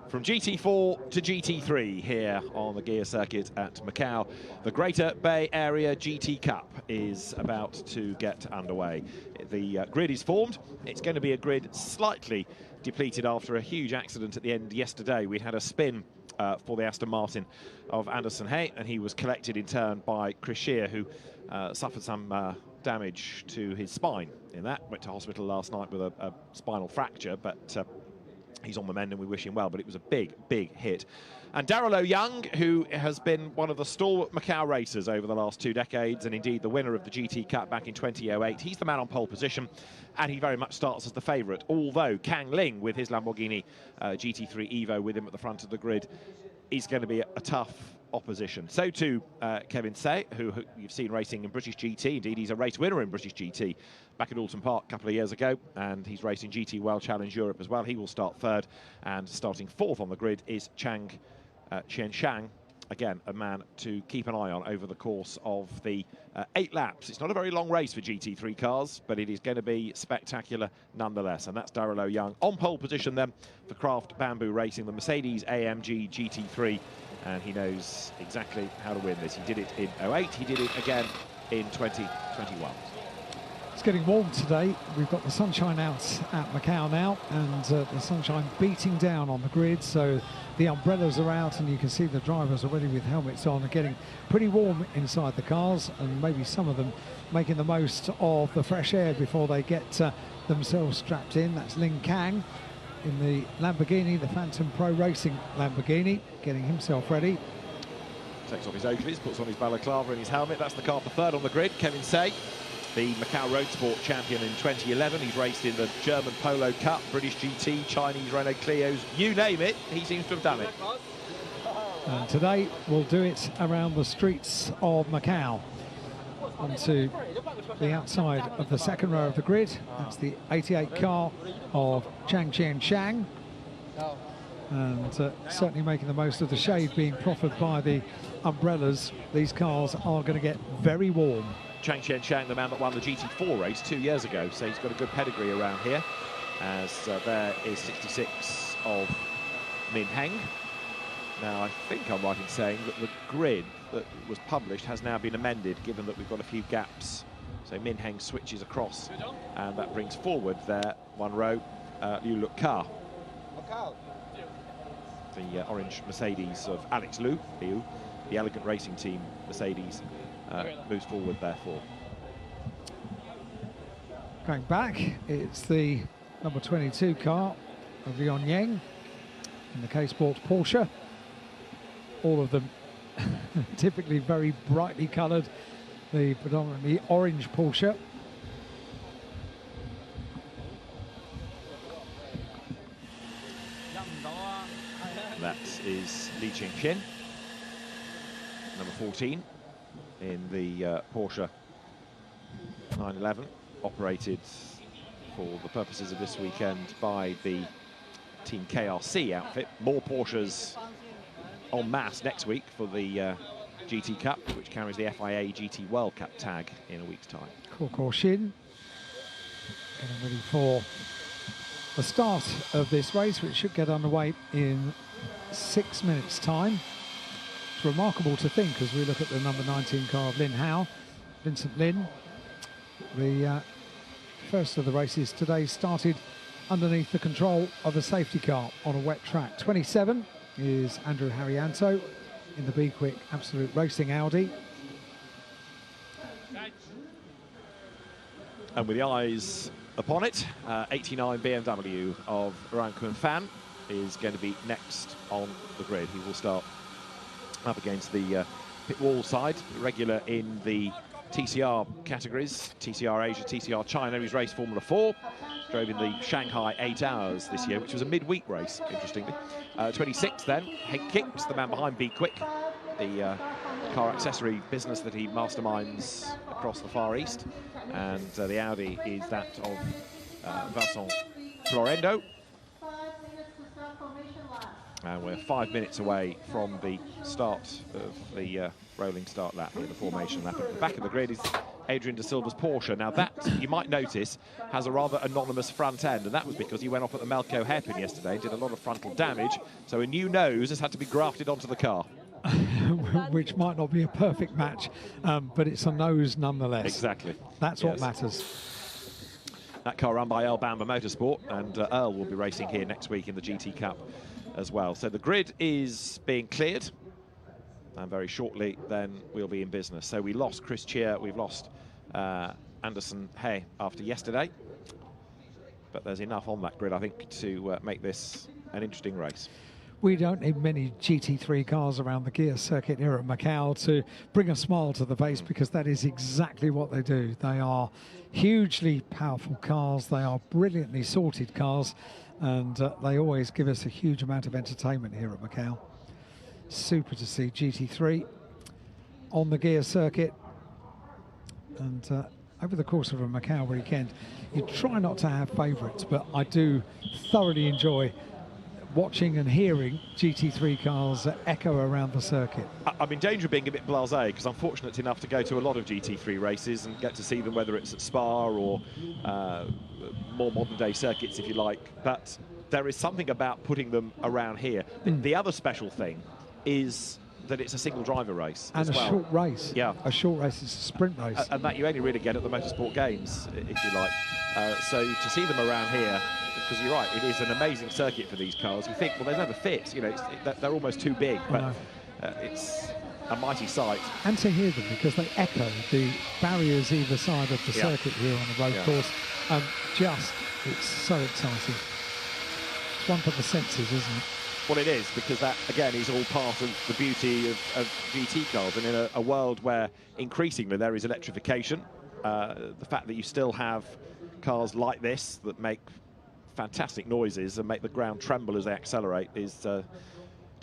From GT4 to GT3 here on the Guia circuit at Macau, the Greater Bay Area GT Cup is about to get underway. The grid is formed. It's going to be a grid slightly depleted after a huge accident at the end yesterday. We had a spin for the Aston Martin of Anderson Hay, and he was collected in turn by Chris Shear, who suffered some damage to his spine in that. Went to hospital last night with a spinal fracture, but he's on the mend and we wish him well, but it was a big, big hit. And Darrell O'Young, who has been one of the stalwart Macau racers over the last 2 decades, and indeed the winner of the GT Cup back in 2008, he's the man on pole position, and he very much starts as the favourite, although Kang Ling, with his Lamborghini GT3 Evo with him at the front of the grid, is going to be a tough opposition. So too Kevin Say, who you've seen racing in British GT. Indeed, he's a race winner in British GT back at Alton Park a couple of years ago, and he's racing GT World Challenge Europe as well. He will start third, and starting fourth on the grid is Chang Qianshang. Again, a man to keep an eye on over the course of the 8 laps. It's not a very long race for GT3 cars, but it is going to be spectacular nonetheless. And that's Darrell O'Young on pole position then for Craft Bamboo Racing, the Mercedes AMG GT3. And he knows exactly how to win this. He did it in 08, he did it again in 2021. It's getting warm today. We've got the sunshine out at Macau now, and the sunshine beating down on the grid, so the umbrellas are out and you can see the drivers already with helmets on and getting pretty warm inside the cars, and maybe some of them making the most of the fresh air before they get themselves strapped in. That's Ling Kang in the Lamborghini, the Phantom Pro Racing Lamborghini, getting himself ready. Takes off his Oakleys, puts on his balaclava and his helmet. That's the car for third on the grid, Kevin Say, the Macau Road Sport champion in 2011. He's raced in the German Polo Cup, British GT, Chinese Renault Clios, you name it, he seems to have done it. And today we'll do it around the streets of Macau. Onto the outside of the second row of the grid. That's the 88 car of Chang Qianshang. And certainly making the most of the shade being proffered by the umbrellas. These cars are going to get very warm. Chang Qianshang, the man that won the GT4 race 2 years ago, so he's got a good pedigree around here. As there is 66 of Min Heng. Now, I think I'm right in saying that the grid that was published has now been amended, given that we've got a few gaps. So Min Heng switches across, and that brings forward there one row Liu Luk Ka. The orange Mercedes of Alex Liu, the Elegant Racing Team Mercedes, moves forward therefore. Going back, it's the number 22 car of Leon Yang in the K-Sports Porsche. All of them typically very brightly coloured, the predominantly orange Porsche. That is Li Qingqian, number 14 in the Porsche 911, operated for the purposes of this weekend by the Team KRC outfit. More Porsches en masse next week for the GT Cup, which carries the FIA GT World Cup tag in a week's time. Ko Shin getting ready for the start of this race, which should get underway in 6 minutes' time. It's remarkable to think, as we look at the number 19 car of Lin Hao, Vincent Lin. The first of the races today started underneath the control of a safety car on a wet track. 27 is Andrew Harrianto in the Be Quick Absolute Racing Audi. And with the eyes upon it, 89 BMW of Ryan Kun Fan is going to be next on the grid. He will start up against the pit wall side, regular in the TCR categories, TCR Asia, TCR China. He's raced Formula 4, drove in the Shanghai 8 Hours this year, which was a midweek race, interestingly. 26 then, Hank Kicks, the man behind Be Quick, the car accessory business that he masterminds across the Far East. And the Audi is that of Vincent Florendo. And we're 5 minutes away from the start of the rolling start lap here, the formation lap. At the back of the grid is Adrian de Silva's Porsche. Now that, you might notice, has a rather anonymous front end, and that was because he went off at the Macau hairpin yesterday, did a lot of frontal damage, so a new nose has had to be grafted onto the car. Which might not be a perfect match, but it's a nose nonetheless. Exactly. That's what matters. That car run by Earl Bamber Motorsport, and Earl will be racing here next week in the GT Cup as well. So the grid is being cleared, and very shortly then we'll be in business. So we lost Chris Cheer, we've lost Anderson Hay after yesterday, but there's enough on that grid, I think, to make this an interesting race. We don't need many GT3 cars around the Guia circuit here at Macau to bring a smile to the face, because that is exactly what they do. They are hugely powerful cars, they are brilliantly sorted cars, and they always give us a huge amount of entertainment here at Macau. Super to see GT3 on the Guia circuit, and over the course of a Macau weekend, you try not to have favourites, but I do thoroughly enjoy watching and hearing GT3 cars echo around the circuit. I'm in danger of being a bit blasé, because I'm fortunate enough to go to a lot of GT3 races and get to see them, whether it's at Spa or more modern day circuits, if you like, but there is something about putting them around here. The other special thing is that it's a single driver race and as well. A short race. Yeah, a short race is a sprint race, and that you only really get at the motorsport games, if you like. So to see them around here, because you're right, it is an amazing circuit for these cars. You think, well, they never fit, you know, they're almost too big, but it's a mighty sight. And to hear them, because they echo the barriers either side of the circuit here on the road course. It's so exciting. It's one for the senses, isn't it? Well, it is, because that, again, is all part of the beauty of GT cars. And in a world where increasingly there is electrification, the fact that you still have cars like this that make fantastic noises and make the ground tremble as they accelerate is to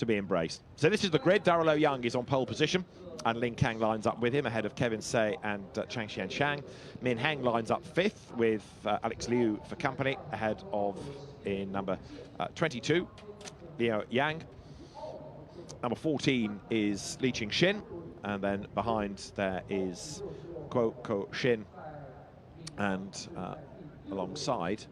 be embraced. So this is the grid. Darrell O'Young is on pole position, and Lin Kang lines up with him ahead of Kevin Say and Chang Xian Shang. Min Heng lines up fifth with Alex Liu for company, ahead of, in number 22, Liu Yang. Number 14 is Li Qingxin, and then behind there is Guo Ko Shin, and alongside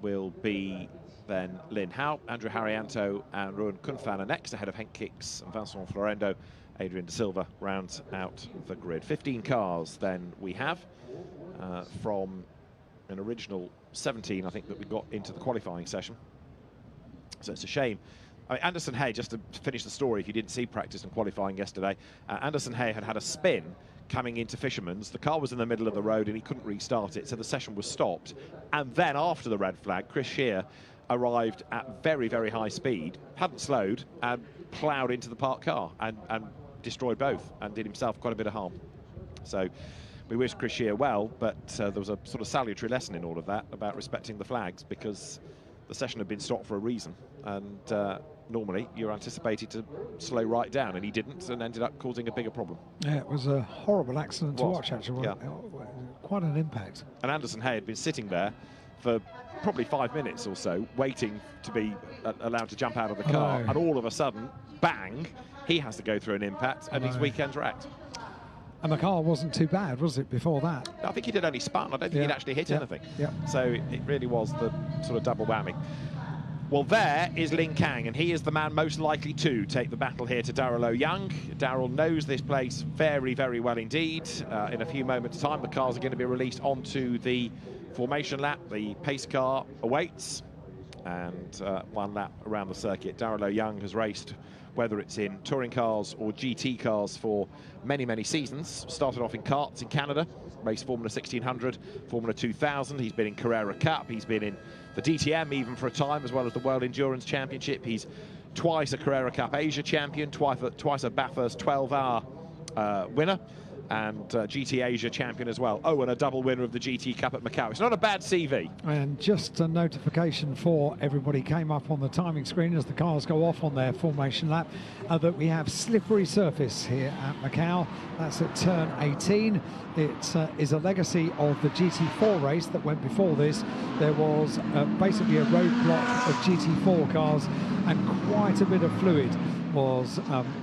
will be then Lin Hao. Andrew Harrianto and Ruan Kunfan are next, ahead of Henk Kicks and Vincent Florendo. Adrian de Silva rounds out the grid. 15 cars then we have from an original 17, I think, that we got into the qualifying session. So it's a shame. I mean, Anderson Hay, just to finish the story, if you didn't see practice and qualifying yesterday, Anderson Hay had a spin coming into Fisherman's. The car was in the middle of the road and he couldn't restart it, so the session was stopped. And then after the red flag, Chris Shear arrived at very, very high speed, hadn't slowed, and ploughed into the parked car and destroyed both and did himself quite a bit of harm. So we wish Chris Shear well, but there was a sort of salutary lesson in all of that about respecting the flags, because the session had been stopped for a reason, and normally you're anticipated to slow right down, and he didn't, and ended up causing a bigger problem. Yeah, it was a horrible accident to watch, actually. Yeah. Quite an impact. And Anderson Hay had been sitting there for probably 5 minutes or so, waiting to be allowed to jump out of the car, and all of a sudden, bang, he has to go through an impact, and his weekend's wrecked. And the car wasn't too bad, was it, before that? I think he did only spun. I don't think he'd actually hit anything. So it really was the sort of double whammy. Well, there is Lin Kang, and he is the man most likely to take the battle here to Darrell O'Young. Darrell knows this place very, very well indeed. In a few moments' time, the cars are going to be released onto the formation lap. The pace car awaits, and one lap around the circuit. Darrell O'Young has raced, whether it's in touring cars or GT cars, for many, many seasons. Started off in karts in Canada, raced Formula 1600, Formula 2000. He's been in Carrera Cup. He's been in the DTM even for a time, as well as the World Endurance Championship. He's twice a Carrera Cup Asia champion, twice a Bathurst 12-hour winner, and GT Asia champion as well. Oh, and a double winner of the GT Cup at Macau. It's not a bad CV. And just a notification for everybody came up on the timing screen as the cars go off on their formation lap that we have slippery surface here at Macau. That's at turn 18. It is a legacy of the GT4 race that went before this. There was basically a roadblock of GT4 cars and quite a bit of fluid was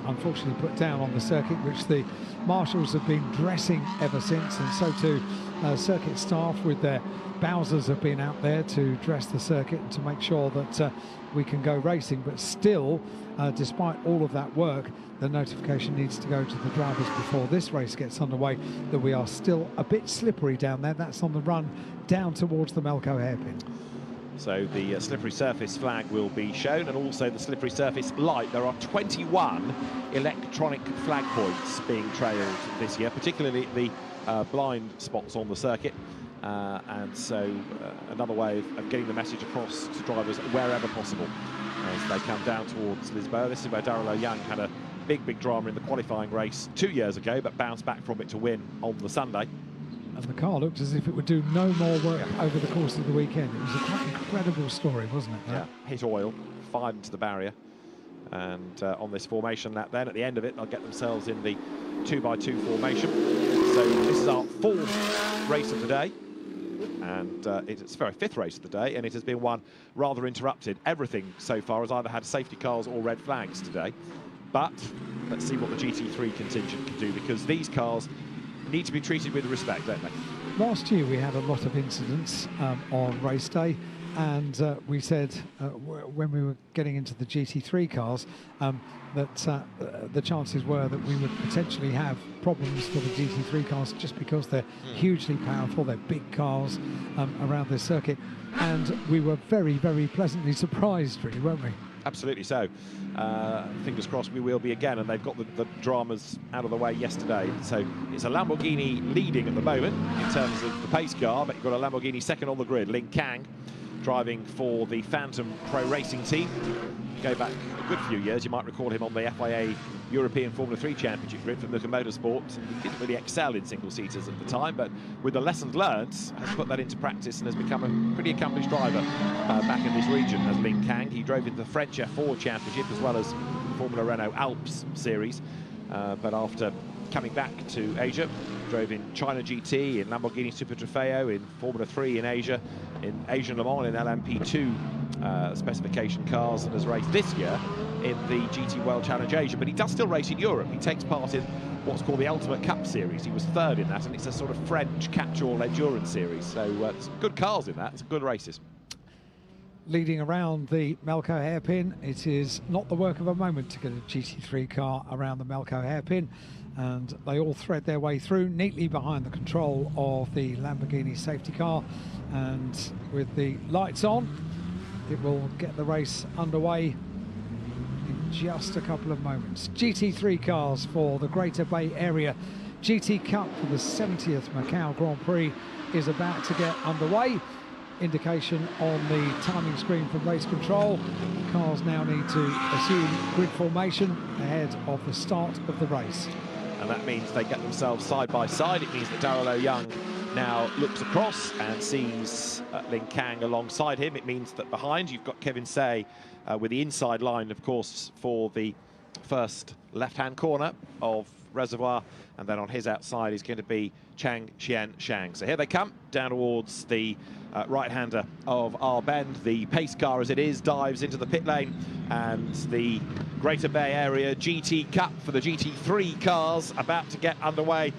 unfortunately put down on the circuit, which the marshals have been dressing ever since, and so too circuit staff with their Bowsers have been out there to dress the circuit and to make sure that we can go racing. But still, despite all of that work, the notification needs to go to the drivers before this race gets underway that we are still a bit slippery down there. That's on the run down towards the Macau hairpin. So the slippery surface flag will be shown, and also the slippery surface light. There are 21 electronic flag points being trailed this year, particularly at the blind spots on the circuit. And so another way of getting the message across to drivers wherever possible as they come down towards Lisboa. This is where Darrell Young had a big drama in the qualifying race 2 years ago, but bounced back from it to win on the Sunday. And the car looked as if it would do no more work over the course of the weekend. It was a quite incredible story, wasn't it? Yeah, hit oil, fired into the barrier. And on this formation lap then, at the end of it, they'll get themselves in the 2x2 formation. So this is our 4th race of the day. And it's the very 5th race of the day, and it has been one rather interrupted. Everything so far has either had safety cars or red flags today. But let's see what the GT3 contingent can do, because these cars need to be treated with respect, don't they? Last year we had a lot of incidents on race day, and we said when we were getting into the GT3 cars that the chances were that we would potentially have problems for the GT3 cars just because they're hugely powerful, they're big cars around this circuit, and we were very pleasantly surprised, really, weren't we? Absolutely so. Fingers crossed we will be again, and they've got the dramas out of the way yesterday. So it's a Lamborghini leading at the moment in terms of the pace car, but you've got a Lamborghini second on the grid, Lin Kang, driving for the Phantom Pro Racing team. Go back a good few years, you might recall him on the FIA European Formula 3 Championship grid for Macau Motorsport. He didn't really excel in single-seaters at the time, but with the lessons learned, has put that into practice and has become a pretty accomplished driver back in this region as Lin Kang. He drove in the French F4 Championship as well as Formula Renault Alps Series, but after coming back to Asia, drove in China GT, in Lamborghini Super Trofeo, in Formula 3 in Asia, in Asian Le Mans, in LMP2 specification cars, and has raced this year in the GT World Challenge Asia. But he does still race in Europe. He takes part in what's called the Ultimate Cup Series. He was 3rd in that, and it's a sort of French catch-all endurance series. So it's good cars in that, it's good races. Leading around the Macau hairpin, it is not the work of a moment to get a GT3 car around the Macau hairpin, and they all thread their way through neatly behind the control of the Lamborghini safety car, and with the lights on, it will get the race underway in just a couple of moments. GT3 cars for the Greater Bay Area GT Cup for the 70th Macau Grand Prix is about to get underway. Indication on the timing screen from race control. Cars now need to assume grid formation ahead of the start of the race. And that means they get themselves side by side. It means that Darrell Young now looks across and sees Lin Kang alongside him. It means that behind you've got Kevin Say with the inside line, of course, for the first left-hand corner of Reservoir, and then on his outside is going to be Chang Xian Shang. So here they come down towards the right-hander of our bend. The pace car, as it is, dives into the pit lane, and the Greater Bay Area GT Cup for the GT3 cars about to get underway.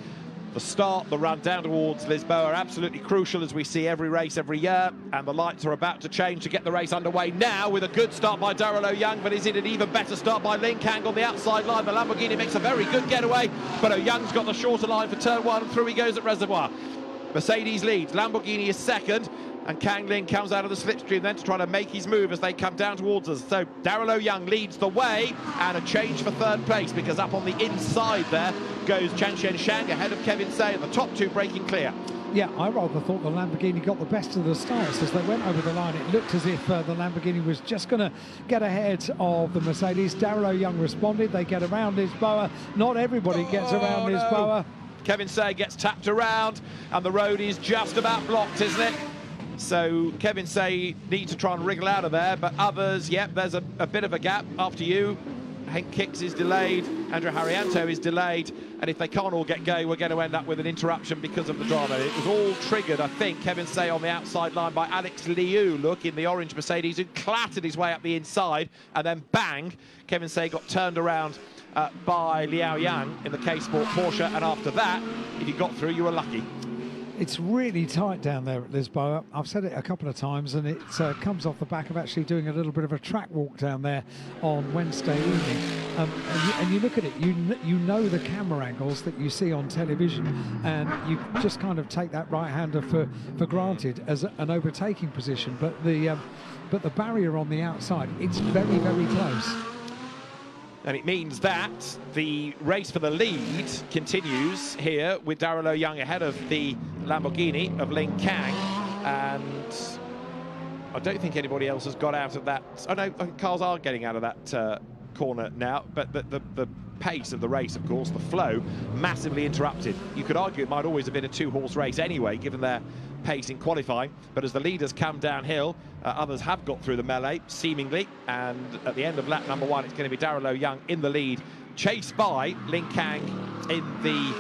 The start, the run down towards Lisboa are absolutely crucial, as we see every race every year, and the lights are about to change to get the race underway now, with a good start by Darrell Young, but is it an even better start by Lin Kang on the outside line? The Lamborghini makes a very good getaway, but Young's got the shorter line for turn 1, and through he goes at Reservoir. Mercedes leads, Lamborghini is second, and Kang Lin comes out of the slipstream then to try to make his move as they come down towards us. So Darrell Young leads the way, and a change for 3rd place, because up on the inside there goes Chang Xian Shang ahead of Kevin Say, and the top 2 breaking clear. Yeah, I rather thought the Lamborghini got the best of the starts as they went over the line. It looked as if the Lamborghini was just going to get ahead of the Mercedes. Darrell Young responded. They get around Lisboa. Not everybody gets around Lisboa. Kevin Say gets tapped around, and the road is just about blocked, isn't it? So Kevin Say needs to try and wriggle out of there, but others, yep, there's a bit of a gap. After you, Henk Kicks is delayed, Andrew Haryanto is delayed, and if they can't all get going, we're going to end up with an interruption because of the drama. It was all triggered, I think, Kevin Say on the outside line by Alex Liu, look, in the orange Mercedes, who clattered his way up the inside, and then bang, Kevin Say got turned around by Liao Yang in the K-Sport Porsche, and after that, if you got through, you were lucky. It's really tight down there at Lisboa. I've said it a couple of times, and it comes off the back of actually doing a little bit of a track walk down there on Wednesday evening. And you look at it, you know the camera angles that you see on television, and you just kind of take that right-hander for granted as an overtaking position. But the barrier on the outside, it's very, very close. And it means that the race for the lead continues here with Darrell Young ahead of the Lamborghini of Ling Kang. And I don't think anybody else has got out of that. Oh no, cars are getting out of that corner now. But the pace of the race, of course, the flow, massively interrupted. You could argue it might always have been a two-horse race anyway, given their pace in qualifying. But as the leaders come downhill, others have got through the melee, seemingly. And at the end of lap number 1, it's going to be Darrell Young in the lead, chased by Ling Kang in the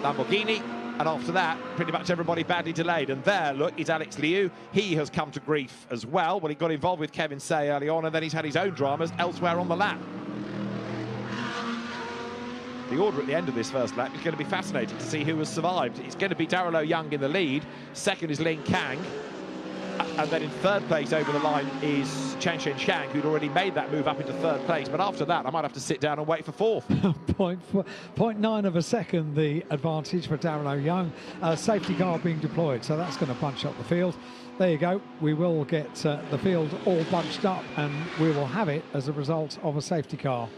Lamborghini. And after that, pretty much everybody badly delayed. And there, look, is Alex Liu. He has come to grief as well. Well, he got involved with Kevin Say early on, and then he's had his own dramas elsewhere on the lap. The order at the end of this first lap is going to be fascinating to see who has survived. It's going to be Darrell Young in the lead. Second is Ling Kang. And then in third place over the line is Chen Sheng, who'd already made that move up into third place. But after that, I might have to sit down and wait for fourth. 0.9 of a second, the advantage for Darrell Young. Safety car being deployed, so that's going to bunch up the field. There you go. We will get the field all bunched up, and we will have it as a result of a safety car.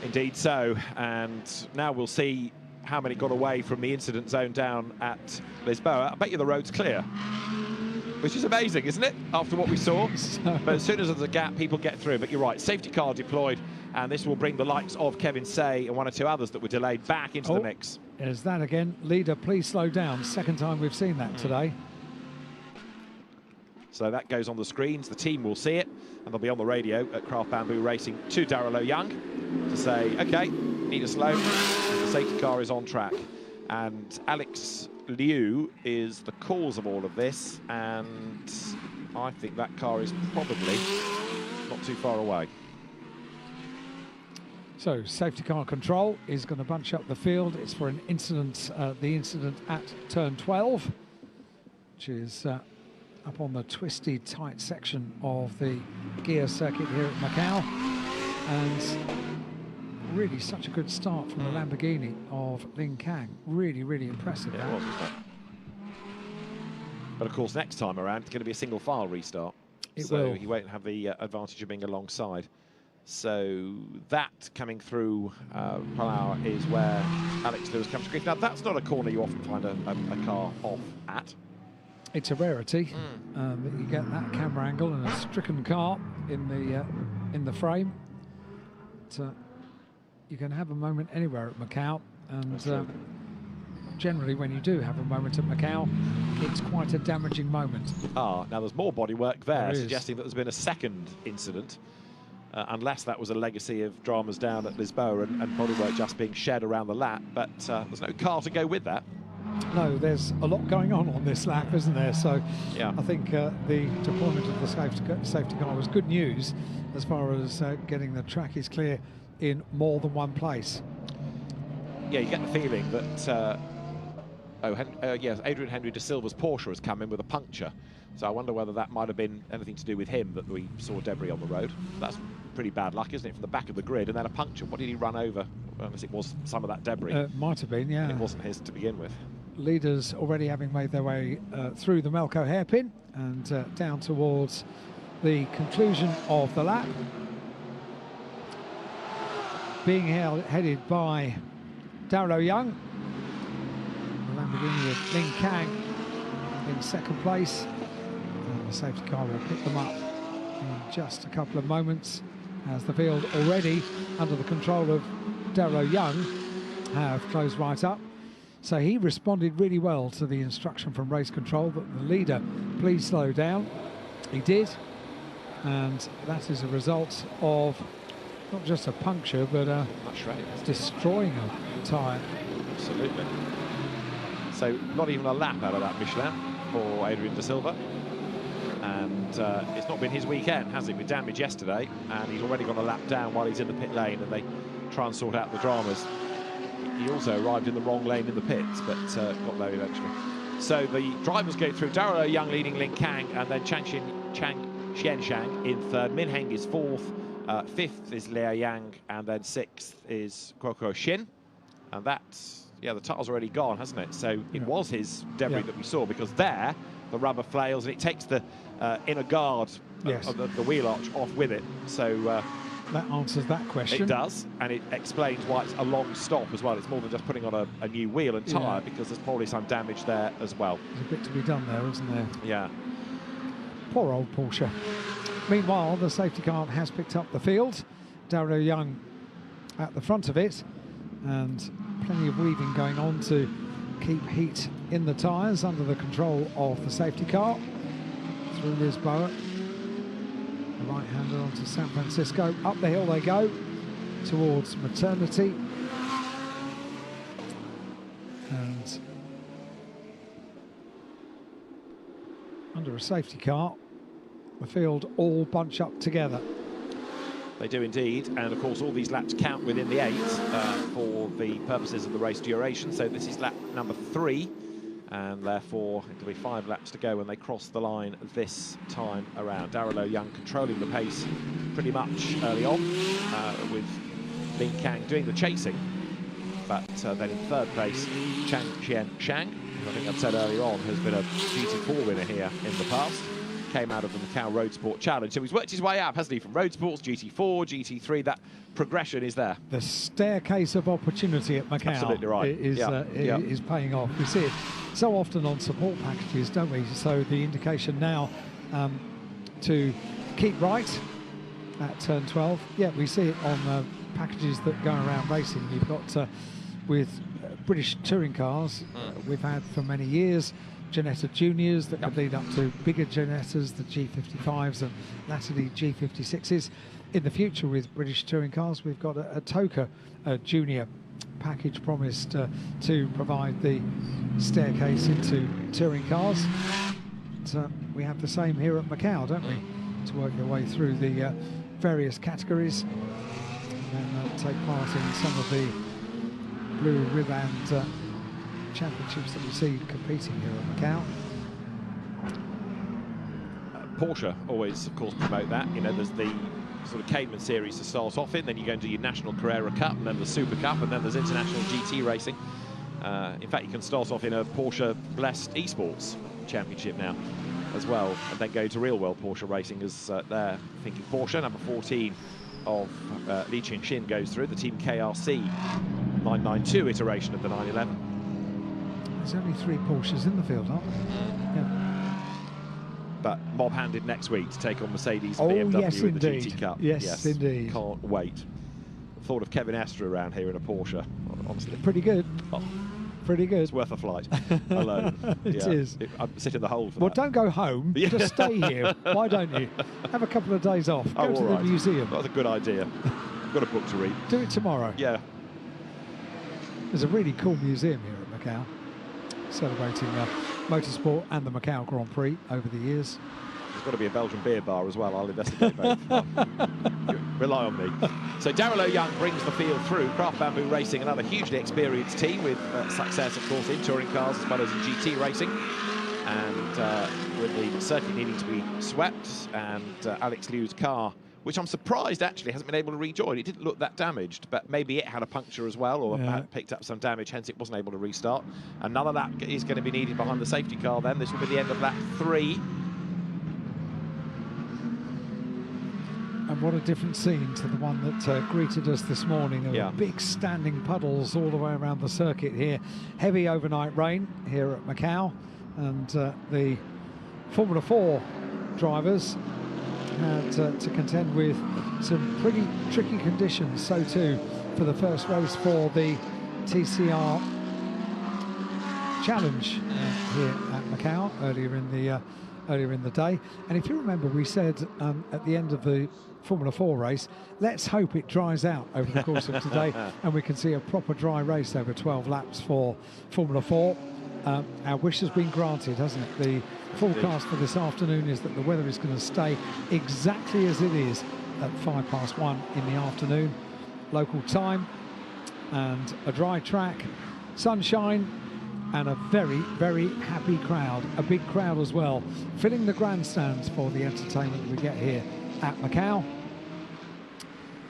Indeed so, and now we'll see how many got away from the incident zone down at Lisboa. I bet you the road's clear, which is amazing, isn't it, after what we saw? But as soon as there's a gap, people get through. But you're right, safety car deployed, and this will bring the likes of Kevin Say and one or two others that were delayed back into the mix. There's that again. Leader, please slow down. Second time we've seen that today. So that goes on the screens. The team will see it, and they'll be on the radio at Craft Bamboo Racing to Darrell Young to say, OK, need a slow. The safety car is on track. And Alex Liu is the cause of all of this, and I think that car is probably not too far away. So safety car control is going to bunch up the field. It's for an incident, the incident at turn 12, which is up on the twisty, tight section of the Guia circuit here at Macau. And really such a good start from the Lamborghini of Ling Kang. Really, really impressive. Yeah, it was, wasn't it? But of course, next time around, it's going to be a single file restart. It so will. he won't have the advantage of being alongside. So that coming through Palau is where Alex Lewis comes to grief. Now, that's not a corner you often find a car off at. It's a rarity that you get that camera angle and a stricken car in the frame. But, you can have a moment anywhere at Macau, and generally when you do have a moment at Macau, it's quite a damaging moment. Now there's more bodywork there, suggesting that there's been a second incident, unless that was a legacy of dramas down at Lisboa and bodywork just being shed around the lap, but there's no car to go with that. No, there's a lot going on this lap, isn't there? So yeah. I think the deployment of the safety car was good news as far as getting the track is clear in more than one place. Yeah, you get the feeling that yes, Adrian Henry de Silva's Porsche has come in with a puncture. So I wonder whether that might have been anything to do with him, that we saw debris on the road. That's pretty bad luck, isn't it, from the back of the grid, and then a puncture. What did he run over? Unless it was some of that debris. Might have been, yeah. And it wasn't his to begin with. Leaders already having made their way through the Macau hairpin and down towards the conclusion of the lap. Being headed by Darrell Young. The Lamborghini with Ling Kang in second place. And the safety car will pick them up in just a couple of moments, as the field already under the control of Darrell Young have closed right up. So he responded really well to the instruction from race control that the leader please slow down. He did, and that is a result of not just a puncture, but destroying a tyre. Absolutely. So not even a lap out of that Michelin for Adrian De Silva. And it's not been his weekend, has it, with damage yesterday, and he's already got a lap down while he's in the pit lane and they try and sort out the dramas. He also arrived in the wrong lane in the pits, but got there eventually. So the drivers go through. Darrell Young leading Lin Kang, and then Xian Shang in third. Min Heng is fourth. Fifth is Liao Yang, and then sixth is Guo Xin. And that's, yeah, the tire's already gone, hasn't it? So it was his debris that we saw, because there the rubber flails and it takes the inner guard of the wheel arch off with it. So that answers that question. It does, and it explains why it's a long stop as well. It's more than just putting on a new wheel and tyre, because there's probably some damage there as well. There's a bit to be done there, isn't there? Yeah. Poor old Porsche. Meanwhile, the safety car has picked up the field. Darrell Young at the front of it, and plenty of weaving going on to keep heat in the tyres under the control of the safety car. Through Lisboa. The right-hander onto San Francisco. Up the hill they go towards Maternity. And under a safety car, the field all bunch up together. They do indeed, and of course all these laps count within the 8 for the purposes of the race duration. So this is lap number 3, and therefore it'll be 5 laps to go when they cross the line this time around. Darrell Young controlling the pace pretty much early on, with Lin Kang doing the chasing, but then in third place Xian Shang, who I think I've said earlier on has been a GT4 winner here in the past. Came out of the Macau Road Sport Challenge, so he's worked his way up, hasn't he, from Road Sports, GT4, GT3. That progression is there. The staircase of opportunity at Macau Absolutely right. is paying off. We see it so often on support packages, don't we? So the indication now to keep right at turn 12. Yeah, we see it on packages that go around racing. You've got with British touring cars, we've had for many years Ginetta Juniors that could lead up to bigger Ginettas, the G55s and latterly G56s. In the future with British touring cars, we've got a Toka Junior package promised to provide the staircase into touring cars. So we have the same here at Macau, don't we? To work your way through the various categories and then take part in some of the blue ribband championships that we see competing here at Macau. Porsche always, of course, promote that. You know, there's the sort of Cayman series to start off in, then you go into your National Carrera Cup, and then the Super Cup, and then there's international GT racing. In fact, you can start off in a Porsche Blessed Esports Championship now as well, and then go to real world Porsche racing as they're thinking. Porsche, number 14 of Li Qinxin goes through, the Team KRC 992 iteration of the 911. There's only 3 Porsches in the field, aren't there? Yeah. But mob-handed next week to take on Mercedes and BMW yes, in the indeed. GT Cup. Yes, indeed. Can't wait. Thought of Kevin Astor around here in a Porsche, honestly. Pretty good. Oh, pretty good. it's worth a flight alone. It is. I'd sit in the hole for well, that. don't go home. Just stay here. Why don't you? Have a couple of days off. Go to the museum. That's a good idea. I've got a book to read. Do it tomorrow. Yeah. There's a really cool museum here at Macau, celebrating motorsport and the Macau Grand Prix over the years. There's got to be a Belgian beer bar as well. I'll investigate both. Rely on me. So Darrell Young brings the field through. Craft Bamboo Racing, another hugely experienced team with success, of course, in touring cars as well as in GT racing. And with the circuit needing to be swept, and Alex Liu's car, which I'm surprised actually hasn't been able to rejoin. It didn't look that damaged, but maybe it had a puncture as well, or picked up some damage, hence it wasn't able to restart. Another lap is going to be needed behind the safety car then. This will be the end of lap 3. And what a different scene to the one that greeted us this morning. There were big standing puddles all the way around the circuit here. Heavy overnight rain here at Macau, and the Formula 4 drivers had to contend with some pretty tricky conditions. So too for the first race for the TCR Challenge here at Macau earlier in the earlier in the day. And if you remember, we said at the end of the Formula 4 race, let's hope it dries out over the course of today and we can see a proper dry race over 12 laps for Formula 4. Our wish has been granted, hasn't it? The forecast for this afternoon is that the weather is going to stay exactly as it is at 1:05 in the afternoon, local time, and a dry track, sunshine, and a very, very happy crowd, a big crowd as well, filling the grandstands for the entertainment we get here at Macau.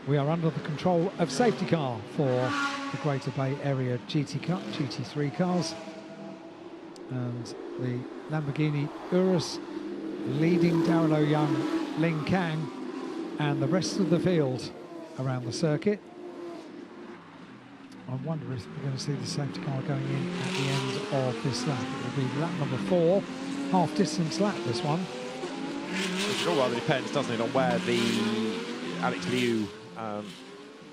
We are under the control of safety car for the Greater Bay Area GT Cup, GT3 cars, and the Lamborghini Urus leading Darrell Young, Ling Kang, and the rest of the field around the circuit. I wonder if we're going to see the safety car going in at the end of this lap. It will be lap number 4, half-distance lap, this one. It all rather depends, doesn't it, on where the Alex Liu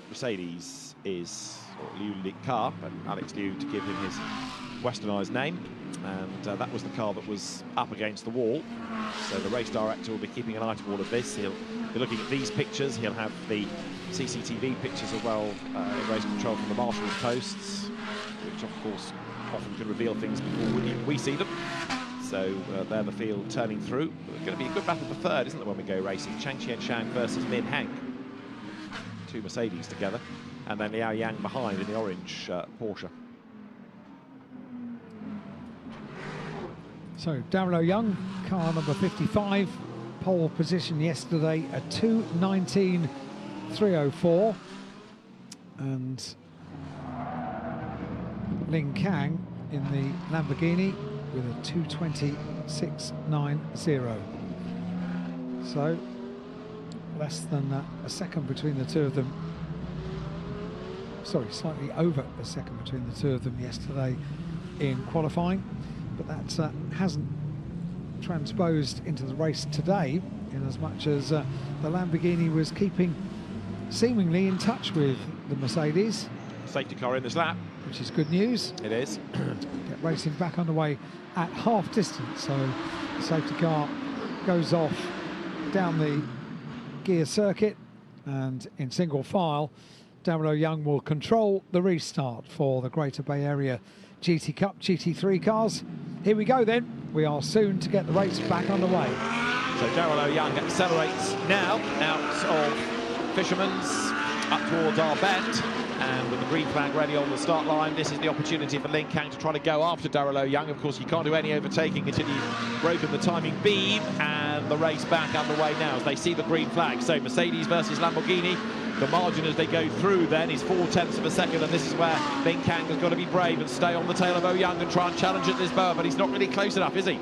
Mercedes is, or Liu Lit car, but Alex Liu to give him his westernised name. And that was the car that was up against the wall. So the race director will be keeping an eye to all of this. He'll be looking at these pictures. He'll have the CCTV pictures as well in race control from the marshal's posts, which of course often can reveal things before we see them. So there the field turning through. It's going to be a good battle for third, isn't it, when we go racing? Chang Qianshan versus Min Hang. Two Mercedes together. And then Liao Yang behind in the orange Porsche. So Darrell Young, car number 55, pole position yesterday at 2:19.304, and Ling Kang in the Lamborghini with a 2:26.90. So less than a second between the two of them. Sorry, slightly over a second between the two of them yesterday in qualifying. But that hasn't transposed into the race today, in as much as the Lamborghini was keeping seemingly in touch with the Mercedes. Safety car in this lap. Which is good news. It is. Get racing back underway at half distance. So the safety car goes off down the gear circuit, and in single file, Darrell Young will control the restart for the Greater Bay Area GT Cup, GT3 cars. Here we go then. We are soon to get the race back underway. So Darrell Young accelerates now out of Fisherman's up towards our bend, and with the green flag ready on the start line, this is the opportunity for Ling Kang to try to go after Darrell Young. Of course, you can't do any overtaking until you've broken the timing beam, and the race back underway now as they see the green flag. So Mercedes versus Lamborghini. The margin as they go through then is 0.4 of a second, and this is where Ling Kang has got to be brave and stay on the tail of Young and try and challenge at Lisboa, but he's not really close enough, is he?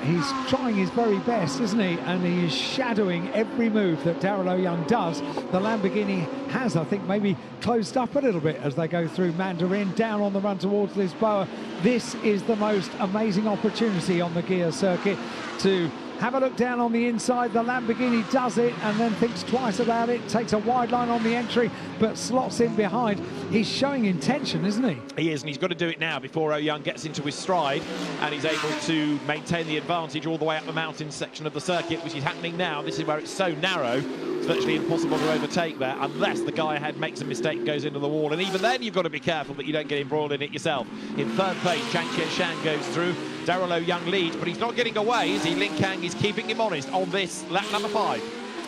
He's trying his very best, isn't he? And he is shadowing every move that Darrell Young does. The Lamborghini has, I think, maybe closed up a little bit as they go through Mandarin, down on the run towards Lisboa. This is the most amazing opportunity on the Guia circuit to have a look down on the inside. The Lamborghini does it and then thinks twice about it, takes a wide line on the entry, but slots in behind. He's showing intention, isn't he? He is, and he's got to do it now before Young gets into his stride, and he's able to maintain the advantage all the way up the mountain section of the circuit, which is happening now. This is where it's so narrow, it's virtually impossible to overtake there, unless the guy ahead makes a mistake and goes into the wall, and even then you've got to be careful that you don't get embroiled in it yourself. In third place, Chang Qianshan goes through. Darrell Young leads, but he's not getting away, is he? Ling Kang is keeping him honest on this lap number 5.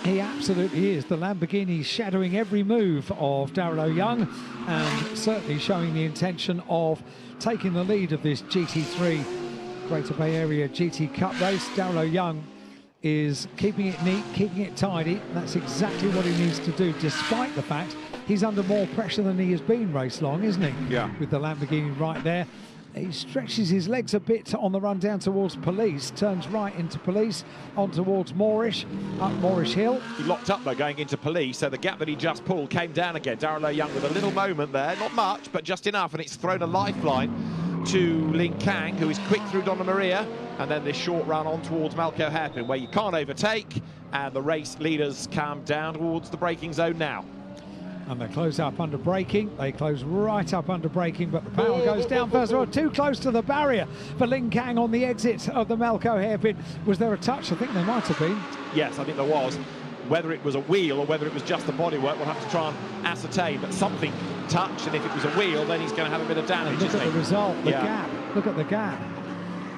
He absolutely is. The Lamborghini shadowing every move of Darrell Young, and certainly showing the intention of taking the lead of this GT3 Greater Bay Area GT Cup race. Darrell Young is keeping it neat, keeping it tidy. That's exactly what he needs to do, despite the fact he's under more pressure than he has been race long, isn't he? Yeah. With the Lamborghini right there. He stretches his legs a bit on the run down towards Police, turns right into Police, on towards Moorish, up Moorish Hill. He locked up though going into Police, so the gap that he just pulled came down again. Darrell Young with a little moment there, not much, but just enough, and it's thrown a lifeline to Ling Kang, who is quick through Donna Maria, and then this short run on towards Malco Hairpin, where you can't overtake, and the race leaders come down towards the braking zone now. And they close up under braking. They close right up under braking, but the power goes down first of all. Too close to the barrier for Lin Kang on the exit of the Macau hairpin. Was there a touch? I think there might have been. Yes, I think there was. Whether it was a wheel or whether it was just the bodywork, we'll have to try and ascertain. But something touched, and if it was a wheel, then he's going to have a bit of damage. Look at the result, the gap. Look at the gap.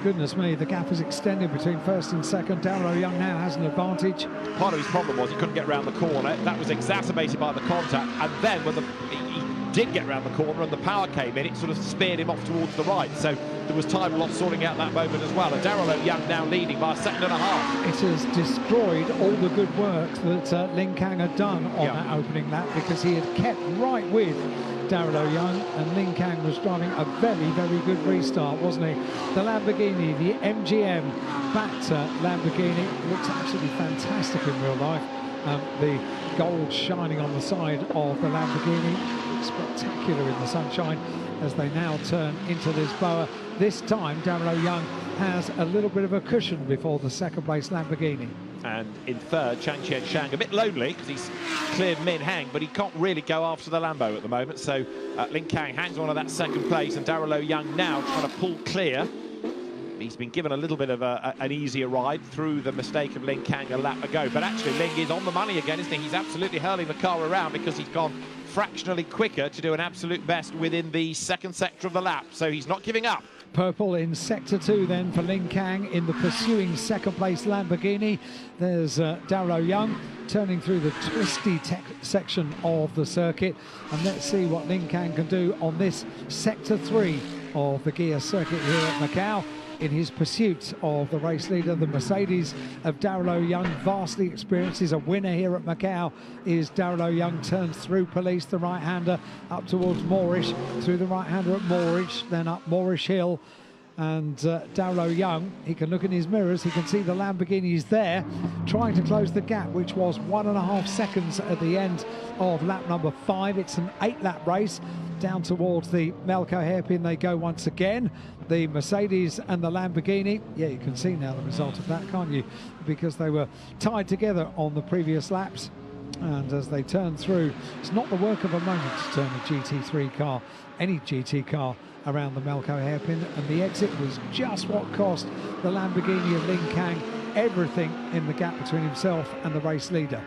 Goodness me, the gap is extended between first and second. Darrell Young now has an advantage. Part of his problem was he couldn't get round the corner. That was exacerbated by the contact. And then when he did get round the corner and the power came in, it sort of speared him off towards the right. So there was time lost sorting out that moment as well. And Darrell Young now leading by a second and a half. It has destroyed all the good work that Lin Kang had done on that opening lap, because he had kept right with Darrell Young, and Lin Kang was driving a very, very good restart, wasn't he? The Lamborghini, the MGM backed Lamborghini, looks absolutely fantastic in real life. The gold shining on the side of the Lamborghini, looks spectacular in the sunshine as they now turn into this boa. This time, Darrell Young has a little bit of a cushion before the second place Lamborghini. And in third, Chang Chen Shang, a bit lonely because he's cleared Min Hang, but he can't really go after the Lambo at the moment. So Lin Kang hangs on to that second place, and Darrell Young now trying to pull clear. He's been given a little bit of an easier ride through the mistake of Lin Kang a lap ago. But actually, Ling is on the money again, isn't he? He's absolutely hurling the car around because he's gone fractionally quicker to do an absolute best within the second sector of the lap. So he's not giving up. Purple in sector 2 then for Lin Kang in the pursuing second place Lamborghini. There's Darrell Young turning through the twisty section of the circuit, and let's see what Lin Kang can do on this sector 3 of the Guia circuit here at Macau in his pursuit of the race leader. The Mercedes of Darrell Young, vastly experienced, is a winner here at Macau. Is Darrell Young turns through Police, the right-hander, up towards Moorish, through the right-hander at Moorish, then up Moorish Hill. And Darrell Young, he can look in his mirrors, he can see the Lamborghini's there, trying to close the gap, which was 1.5 seconds at the end of lap number 5. It's an 8-lap race. Down towards the Macau hairpin they go once again. The Mercedes and the Lamborghini. Yeah, you can see now the result of that, can't you? Because they were tied together on the previous laps. And as they turn through, it's not the work of a moment to turn a GT3 car, any GT car, around the Macau hairpin. And the exit was just what cost the Lamborghini of Lin Kang everything in the gap between himself and the race leader.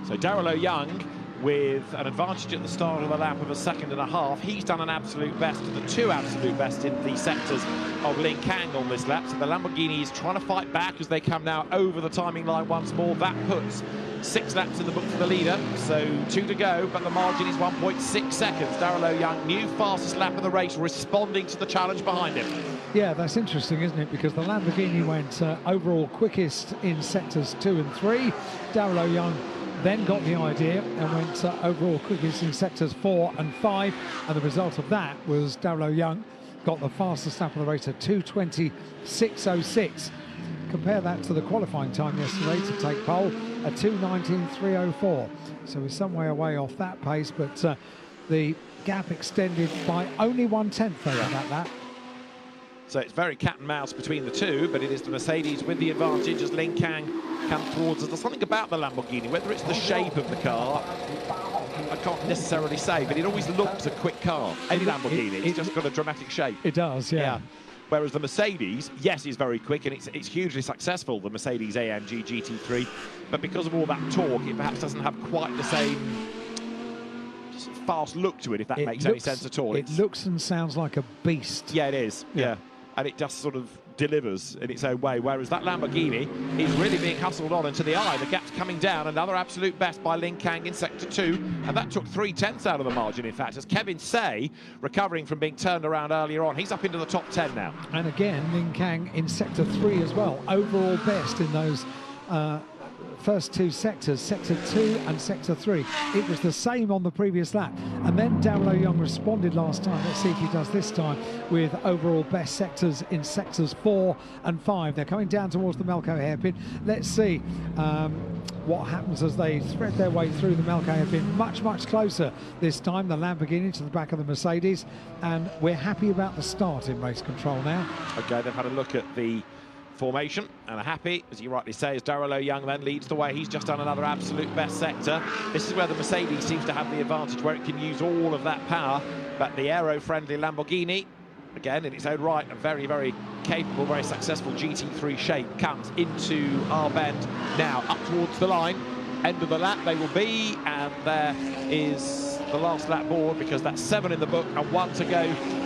So Darrell Young with an advantage at the start of the lap of a second and a half. He's done an absolute best, the 2 absolute best in the sectors of Lin Kang on this lap. So the Lamborghini is trying to fight back as they come now over the timing line once more. That puts 6 laps in the book for the leader, so 2 to go, but the margin is 1.6 seconds. Darrell Young, new fastest lap of the race, responding to the challenge behind him. Yeah, that's interesting, isn't it? Because the Lamborghini went overall quickest in sectors 2 and 3. Darrell Young then got the idea and went overall quickest in sectors 4 and 5, and the result of that was Darrell Young got the fastest lap of the race at 2:26.06. Compare that to the qualifying time yesterday to take pole at 2:19.304. So we're some way away off that pace, but the gap extended by only 1/10 over that lap. So it's very cat and mouse between the two, but it is the Mercedes with the advantage as Lin Kang comes towards us. There's something about the Lamborghini, whether it's the shape of the car, I can't necessarily say, but it always looks a quick car. Any Lamborghini, it's just got a dramatic shape. It does, yeah. Whereas the Mercedes, yes, is very quick, and it's hugely successful, the Mercedes AMG GT3, but because of all that torque, it perhaps doesn't have quite the same fast look to it, if that makes any sense at all. It looks and sounds like a beast. Yeah, it is, yeah. And it just sort of delivers in its own way, whereas that Lamborghini is really being hustled on, and to the eye, the gap's coming down. Another absolute best by Lin Kang in sector 2, and that took 3/10 out of the margin, in fact, as Kevin Say, recovering from being turned around earlier on, he's up into the top 10 now. And again, Lin Kang in sector 3 as well, overall best in those first 2 sectors, sector 2 and sector 3. It was the same on the previous lap, and then Darrell Young responded last time. Let's see if he does this time with overall best sectors in sectors 4 and 5. They're coming down towards the Macau hairpin. Let's see what happens as they thread their way through the Macau hairpin. Much closer this time, the Lamborghini to the back of the Mercedes, and we're happy about the start in race control now. Okay, they've had a look at the formation and are happy, as you rightly say, as Darrell Young then leads the way. He's just done another absolute best sector. This is where the Mercedes seems to have the advantage, where it can use all of that power, but the aero-friendly Lamborghini, again, in its own right, a very, very capable, very successful GT3 shape, comes into our bend now, up towards the line. End of the lap they will be, and there is the last lap board, because that's 7 in the book and 1 to go.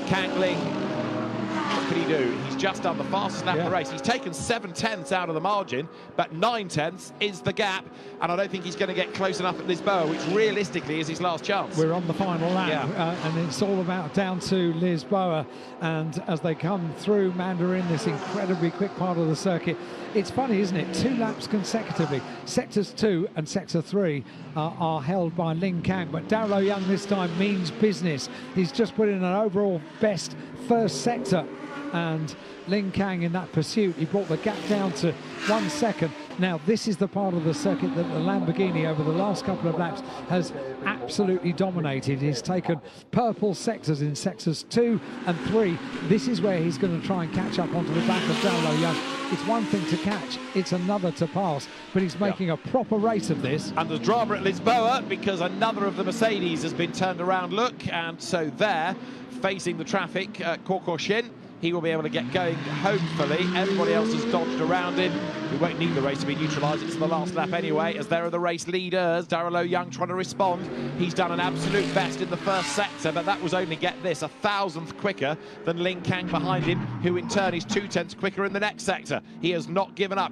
Kang Ling, what can he do? He's just done the fastest lap of the race. He's taken 7/10ths out of the margin, but 9/10ths is the gap, and I don't think he's going to get close enough at Lisboa, which realistically is his last chance. We're on the final lap, and it's all about down to Lisboa, and as they come through Mandarin, this incredibly quick part of the circuit. It's funny, isn't it? 2 laps consecutively. Sectors 2 and Sector 3 are held by Ling Kang, but Darrell Young this time means business. He's just put in an overall best first sector, and Ling Kang in that pursuit, he brought the gap down to 1 second. Now, this is the part of the circuit that the Lamborghini over the last couple of laps has absolutely dominated. He's taken purple sectors in sectors 2 and 3. This is where he's going to try and catch up onto the back of Darrell Young. It's one thing to catch, it's another to pass, but he's making a proper race of this. And there's drama at Lisboa, because another of the Mercedes has been turned around, look, and so there, facing the traffic, Korko Shin, he will be able to get going, hopefully. Everybody else has dodged around him. We won't need the race to be neutralised. It's the last lap anyway, as there are the race leaders. Darrell Young trying to respond. He's done an absolute best in the first sector, but that was only, get this, 1,000th quicker than Ling Kang behind him, who in turn is 2/10ths quicker in the next sector. He has not given up.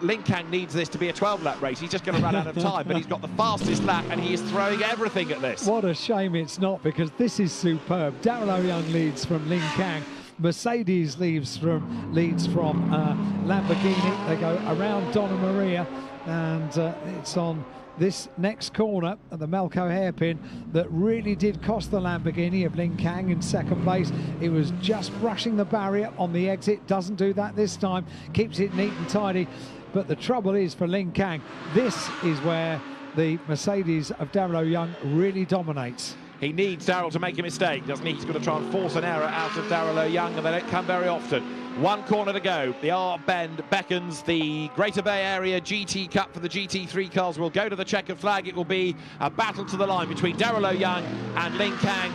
Ling Kang needs this to be a 12-lap race. He's just going to run out of time, but he's got the fastest lap, and he is throwing everything at this. What a shame it's not, because this is superb. Darrell Young leads from Ling Kang. Mercedes leads from Lamborghini. They go around Donna Maria, and it's on this next corner at the Macau hairpin that really did cost the Lamborghini of Ling Kang in second place. It was just brushing the barrier on the exit. Doesn't do that this time. Keeps it neat and tidy. But the trouble is for Ling Kang, this is where the Mercedes of Darrell Young really dominates. He needs Darrell to make a mistake, doesn't he? He's going to try and force an error out of Darrell Young, and they don't come very often. 1 corner to go. The R-bend beckons. The Greater Bay Area GT Cup for the GT3 cars will go to the checkered flag. It will be a battle to the line between Darrell Young and Ling Kang.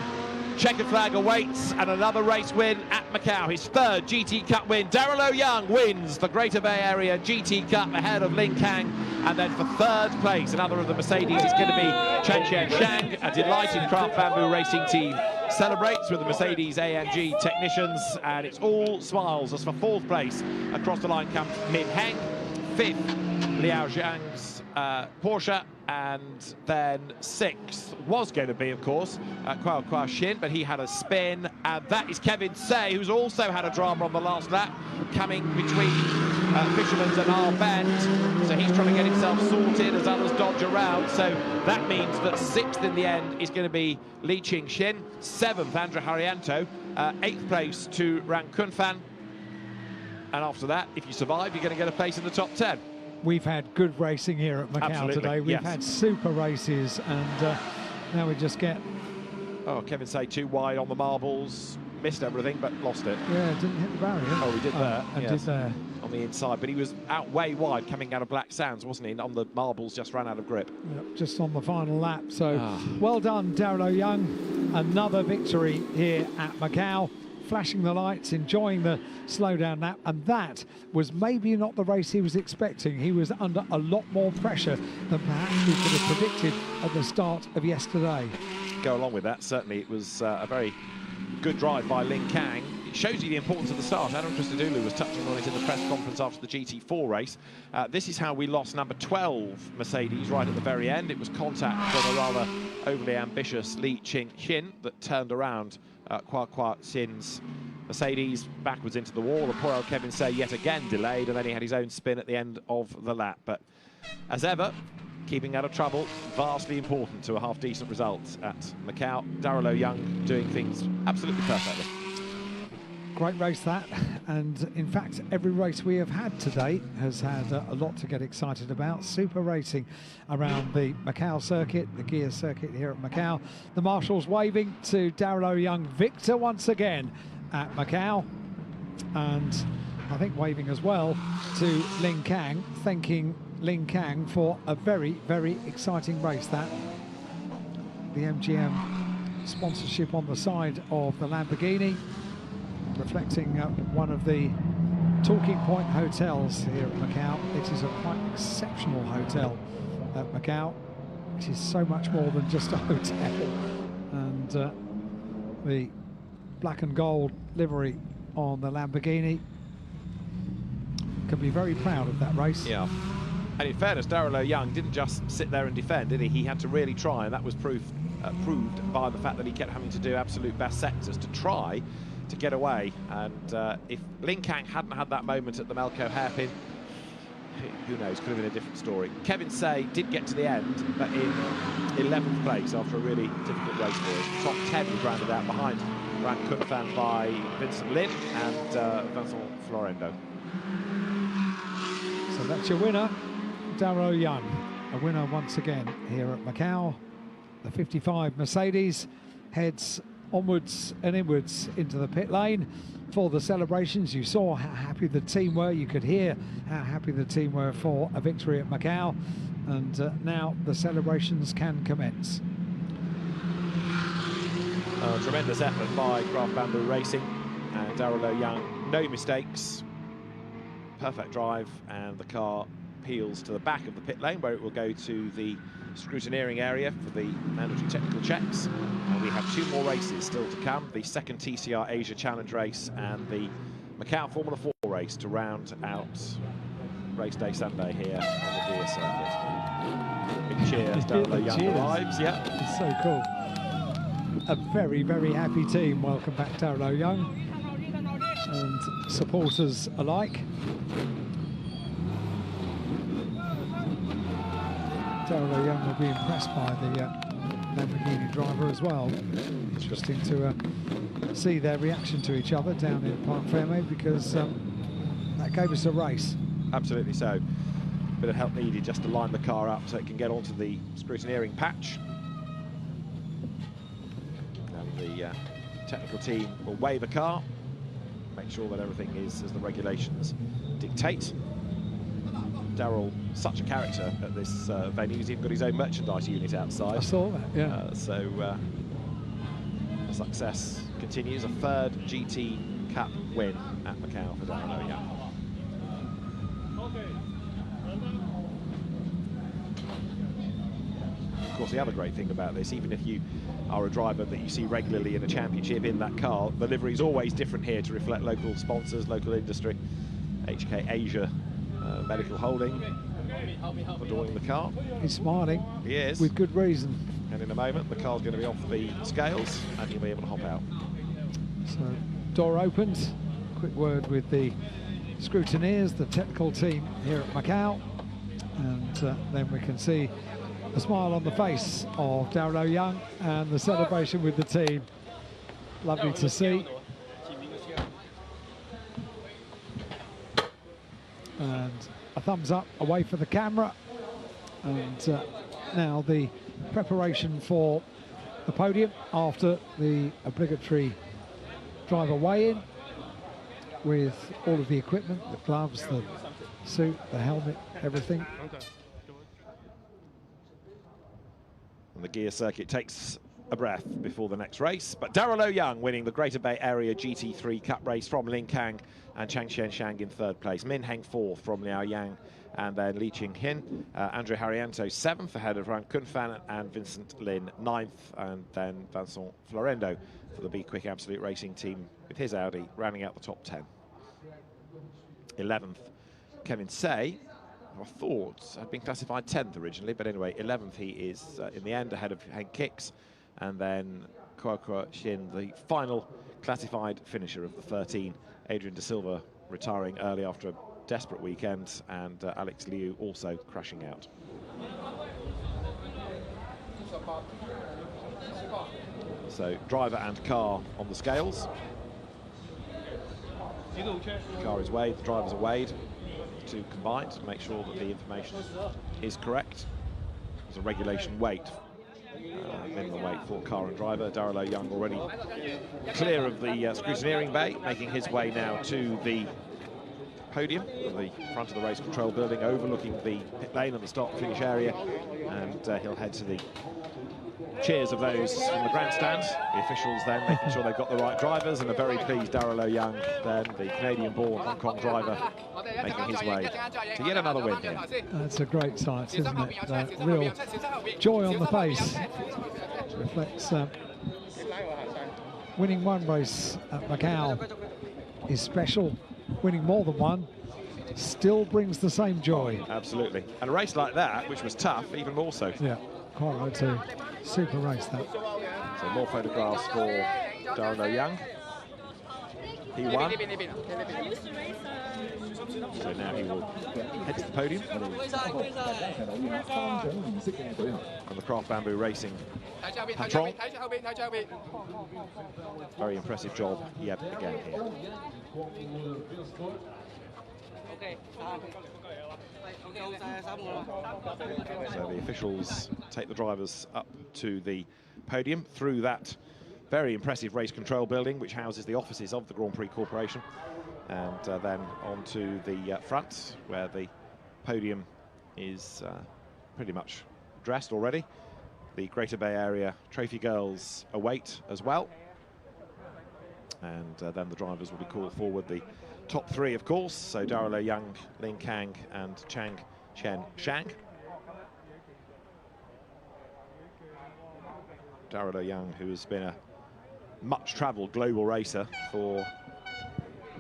Checkered flag awaits, and another race win at Macau. His 3rd GT Cup win. Darrell Young wins the Greater Bay Area GT Cup ahead of Ling Kang. And then for 3rd place, another of the Mercedes is going to be Chen Chen Shang. A delighted Craft Bamboo Racing team celebrates with the Mercedes AMG technicians, and it's all smiles as for 4th place across the line comes Min Heng. 5th, Liao Zhang's Porsche, and then 6th was going to be, of course, Kwao Kwao Shin, but he had a spin, and that is Kevin Say, who's also had a drama on the last lap, coming between Fisherman's and our bend, so he's trying to get himself sorted as others dodge around. So that means that 6th in the end is going to be Li Ching Shin, 7th Andrea Harrianto, 8th place to Ran Kunfan, and after that, if you survive, you're going to get a place in the top 10. We've had good racing here at Macau today. We've had super races, and now we just get... Oh, Kevin Say too wide on the marbles, missed everything, but lost it. Yeah, didn't hit the barrier. Oh, he did there. And did there. On the inside, but he was out way wide coming out of Black Sands, wasn't he? On the marbles, just ran out of grip. Yep, just on the final lap. So well done, Darrell Young. Another victory here at Macau. Flashing the lights, enjoying the slowdown lap, and that was maybe not the race he was expecting. He was under a lot more pressure than perhaps we could have predicted at the start of yesterday. Go along with that, certainly it was a very good drive by Ling Kang. It shows you the importance of the start. Adam Christodoulou was touching on it in the press conference after the GT4 race. This is how we lost number 12 Mercedes right at the very end. It was contact from a rather overly ambitious Li Ching Shin that turned around Kwao Kwao Shin's Mercedes backwards into the wall. The poor old Kevin Say yet again delayed, and then he had his own spin at the end of the lap. But as ever, keeping out of trouble, vastly important to a half-decent result at Macau. Darrell Young doing things absolutely perfectly. Great race that, and in fact every race we have had today has had a lot to get excited about. Super racing around the Macau circuit, the Guia circuit here at Macau. The marshals waving to Darrell Young, victor once again at Macau, and I think waving as well to Lin Kang, thanking Lin Kang for a very, very exciting race. That the MGM sponsorship on the side of the Lamborghini, reflecting one of the talking point hotels here at Macau. It is a quite exceptional hotel at Macau. It is so much more than just a hotel, and the black and gold livery on the Lamborghini can be very proud of that race. Yeah. And in fairness, Darrell Young didn't just sit there and defend, did he? He had to really try, and that was proved by the fact that he kept having to do absolute best sectors to try to get away. And if Lin Kang hadn't had that moment at the Melco hairpin, who knows, could have been a different story. Kevin Say did get to the end, but in 11th place after a really difficult race for him. Top 10 was rounded out behind Ran Kunfan by Vincent Lin and Vincent Florendo. So that's your winner, Darrell Young. A winner once again here at Macau. The 55 Mercedes heads onwards and inwards into the pit lane for the celebrations. You saw how happy the team were. You could hear how happy the team were for a victory at Macau. And now the celebrations can commence. Tremendous effort by Craft Bamboo Racing and Darrell Young. No mistakes. Perfect drive, and the car peels to the back of the pit lane where it will go to the scrutineering area for the mandatory technical checks. And we have 2 more races still to come, the second TCR Asia Challenge race and the Macau Formula 4 race to round out race day Sunday here on the Guia circuit. Big cheer as Darrell Young arrives. Yeah, it's so cool. A very, very happy team. Welcome back, Darrell Young, and supporters alike. Darrell Young will be impressed by the Lamborghini driver as well. Interesting to see their reaction to each other down in Parc Fermé, because that gave us a race. Absolutely so. Bit of help needed just to line the car up so it can get onto the scrutineering patch. And the technical team will weigh the car, make sure that everything is as the regulations dictate. Darrell, such a character at this venue. He's even got his own merchandise unit outside. I saw that, yeah. So success continues. A 3rd GT Cup win at Macau for Darrell Young. Of course, the other great thing about this, even if you are a driver that you see regularly in a championship in that car, the livery is always different here to reflect local sponsors, local industry. HK Asia Medical Holding adorning the car. He's smiling. He is. With good reason. And in a moment, the car's going to be off the scales and he'll be able to hop out. So, door opened. Quick word with the scrutineers, the technical team here at Macau. And then we can see the smile on the face of Darrell Young and the celebration with the team. Lovely to see. And a thumbs up away for the camera. And now the preparation for the podium after the obligatory driver weigh-in, with all of the equipment, the gloves, the suit, the helmet, everything. And the Guia circuit takes a breath before the next race, but Darrell Young winning the Greater Bay Area GT3 Cup race from Lin Kang and Chang Xianshang in 3rd place. Min Heng 4th from Liao Yang, and then Li Qinghin. Andre Harriento 7th ahead of Ran Kunfan and Vincent Lin 9th, and then Vincent Florendo for the Be Quick Absolute Racing team with his Audi rounding out the top 10. 11th, Kevin Say, I thought had been classified 10th originally, but anyway, 11th he is in the end ahead of Hank Kicks, and then Kuokua Shin, the final classified finisher of the 13. Adrian De Silva retiring early after a desperate weekend, and Alex Liu also crashing out. So driver and car on the scales. The car is weighed, the drivers are weighed, the 2 combined to make sure that the information is correct. There's a regulation weight, minimum weight for car and driver. Darrell Young already clear of the scrutineering bay, making his way now to the podium, the front of the race control building, overlooking the pit lane and the start-finish area, and he'll head to the cheers of those from the grandstand. The officials then making sure they've got the right drivers, and a very pleased Darrell Young, then the Canadian-born Hong Kong driver, making his way to yet another win here. That's a great sight, isn't it? Real joy on the face. Reflects winning one race at Macau is special. Winning more than one still brings the same joy. Absolutely. And a race like that, which was tough, even more so. Yeah, quite right too. Super race that. So more photographs for Darrell Young. He won. So now he will head to the podium. And the Craft Bamboo Racing patron. Very impressive job yet again here. So the officials take the drivers up to the podium through that very impressive race control building, which houses the offices of the Grand Prix Corporation, and then onto the front, where the podium is pretty much dressed already. The Greater Bay Area trophy girls await as well, and then the drivers will be called forward. The top three, of course, so Darrell Young, Lin Kang and Chang Chen Shang. Darrell Young, who has been a much-travelled global racer for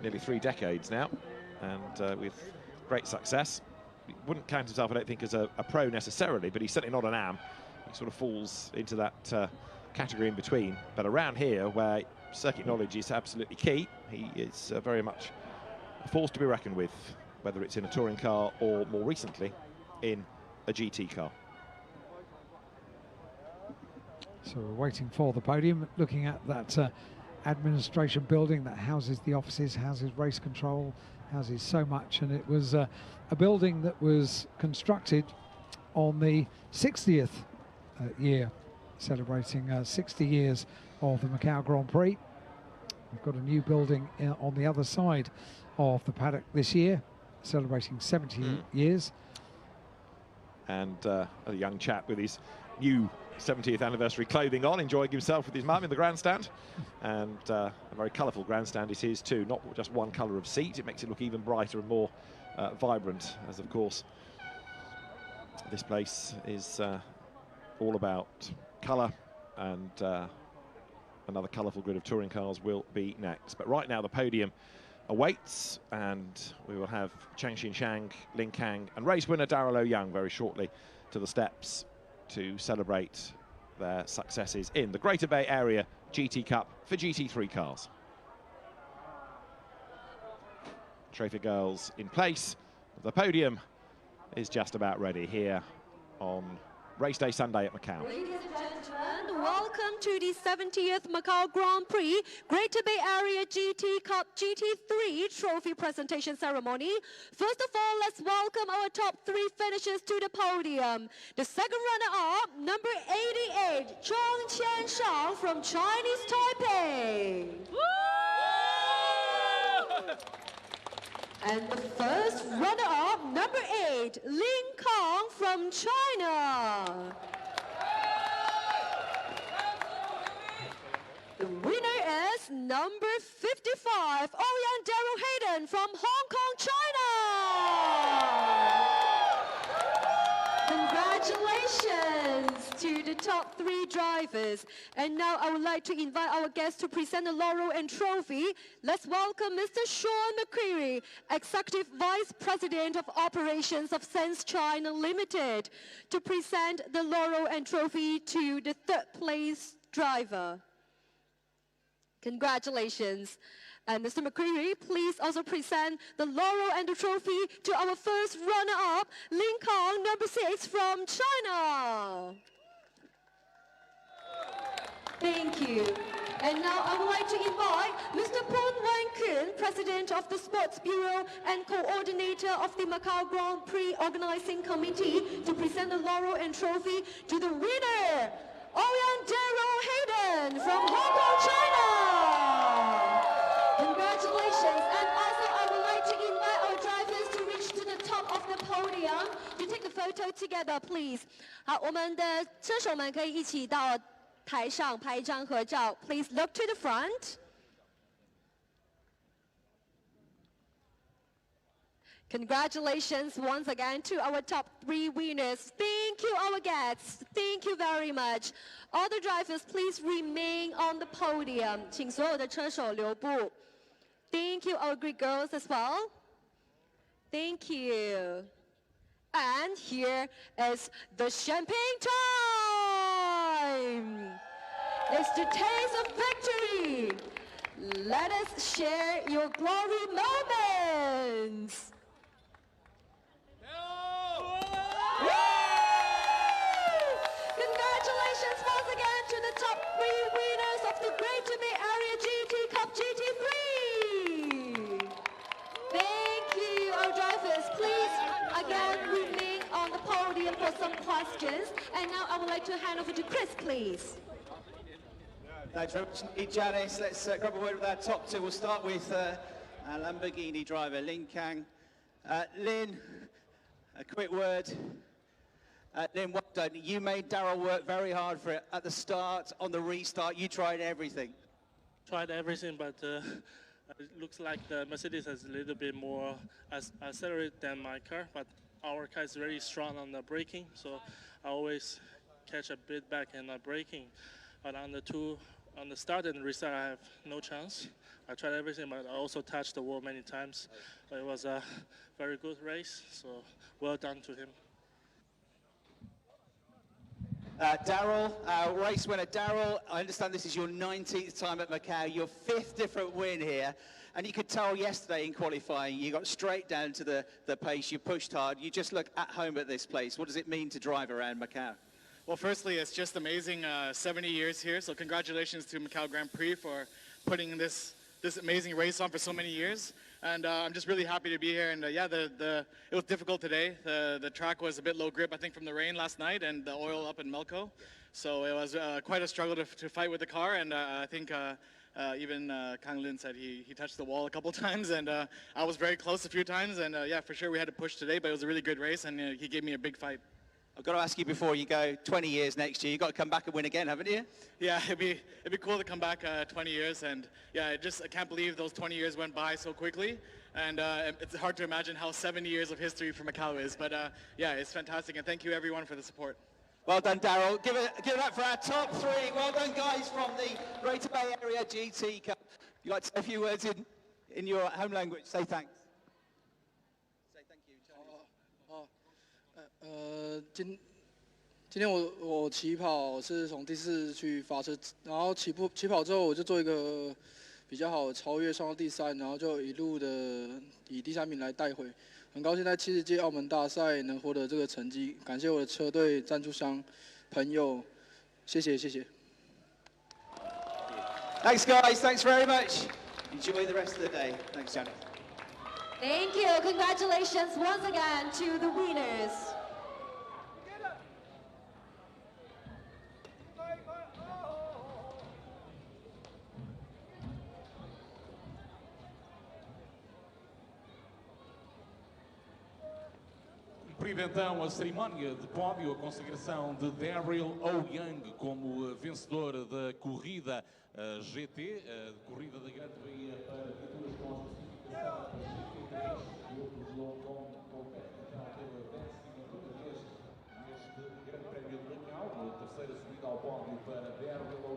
nearly 3 decades now, and with great success. He wouldn't count himself, I don't think, as a pro necessarily, but he's certainly not an am. He sort of falls into that category in between. But around here, where circuit knowledge is absolutely key, he is very much a force to be reckoned with, whether it's in a touring car or, more recently, in a GT car. So we're waiting for the podium, looking at that administration building that houses the offices, houses race control, houses so much. And it was a building that was constructed on the 60th year, celebrating 60 years of the Macau Grand Prix. We've got a new building on the other side of the paddock this year, celebrating 70 years. And a young chap with his new 70th anniversary clothing on, enjoying himself with his mum in the grandstand. And a very colourful grandstand it is too, not just one colour of seat. It makes it look even brighter and more vibrant, as of course this place is all about colour, and another colourful grid of touring cars will be next. But right now the podium awaits, and we will have Chang Xin Shang, Lin Kang and race winner Darrell Young very shortly to the steps to celebrate their successes in the Greater Bay Area GT Cup for GT3 cars. Trophy girls in place. The podium is just about ready here on race day Sunday at Macau. Ladies and gentlemen, welcome to the 70th Macau Grand Prix Greater Bay Area GT Cup GT3 trophy presentation ceremony. First of all, let's welcome our top 3 finishers to the podium. The second runner-up, number 88, Zhang Qianshang from Chinese Taipei. And the first runner-up, number 8, Lin Kang from China. The winner is number 55, Ouyang Daryl Hayden from Hong Kong, China. Congratulations to the top 3 drivers. And now I would like to invite our guests to present the laurel and trophy. Let's welcome Mr. Sean McCreary, Executive Vice President of Operations of Sense China Limited, to present the laurel and trophy to the 3rd place driver. Congratulations. And Mr. McCreary, please also present the laurel and the trophy to our first runner-up, Lin Kang, number 6 from China. Thank you. And now I would like to invite Mr. Pon Wan-kun, President of the Sports Bureau and Coordinator of the Macau Grand Prix Organizing Committee, to present the laurel and trophy to the winner, Ouyang Daryl Hayden from Hong Kong, China. Congratulations. And also I would like to invite our photo together, please. 好，我们的车手们可以一起到台上拍一张合照。Please look to the front. Congratulations once again to our top 3 winners. Thank you, our guests. Thank you very much. All the drivers, please remain on the podium. 请所有的车手留步。Thank you, our Greek girls as well. Thank you. And here is the champagne time. It's the taste of victory. Let us share your glory moments. Congratulations once again to the top 3 winners of the Greater Bay Area GT Cup GT3. Thank you, our drivers. Please, again, remain on the podium for some questions. And now I would like to hand over to Chris, please. Thanks very much, Janice. Let's grab a word with our top 2. We'll start with our Lamborghini driver, Lin Kang. Lin, a quick word. Lin, well done. You made Darryl work very hard for it at the start, on the restart. You tried everything. Tried everything, but it looks like the Mercedes has a little bit more accelerated than my car, but our car is very strong on the braking, so I always catch a bit back in the braking. But on the start and restart, I have no chance. I tried everything, but I also touched the wall many times. But it was a very good race, so well done to him. Darryl, race winner Darryl, I understand this is your 19th time at Macau, your 5th different win here, and you could tell yesterday in qualifying you got straight down to the pace, you pushed hard, you just look at home at this place. What does it mean to drive around Macau? Well, firstly, it's just amazing, 70 years here, so congratulations to Macau Grand Prix for putting this amazing race on for so many years. And I'm just really happy to be here. And yeah, it was difficult today. The track was a bit low grip, I think, from the rain last night and the oil up in Melco. So it was quite a struggle to fight with the car. And I think even Kang Lin said he touched the wall a couple times. And I was very close a few times. And yeah, for sure we had to push today, but it was a really good race. And he gave me a big fight. I've got to ask you before you go, 20 years next year, you've got to come back and win again, haven't you? Yeah, it'd be cool to come back 20 years, and yeah, I can't believe those 20 years went by so quickly, and it's hard to imagine how 70 years of history for Macau is, but yeah, it's fantastic, and thank you everyone for the support. Well done, Darryl. Give it up for our top 3. Well done, guys, from the Greater Bay Area GT Cup. You'd like to say a few words in your home language? Say thanks. Say thank you. Chinese. 今天我起跑是从第4去发车，然后起跑之后我就做一个比较好的超越，上到第3，然后就一路的以第3名来带回。很高兴在70届澳门大赛能获得这个成绩，感谢我的车队、赞助商、朋友，谢谢。Thanks, guys. Thanks very much. Enjoy the rest of the day. Thanks, Janet. Thank you. Congratulations once again to the winners. Cumprida então a cerimónia de pódio, a consagração de Darryl Young como vencedor da corrida GT, corrida da Grande Bahia para viaturas com classificação GT3. O London compete então pela 11ª vez neste Grande Prémio de Macau, a terceira subida ao pódio para Darryl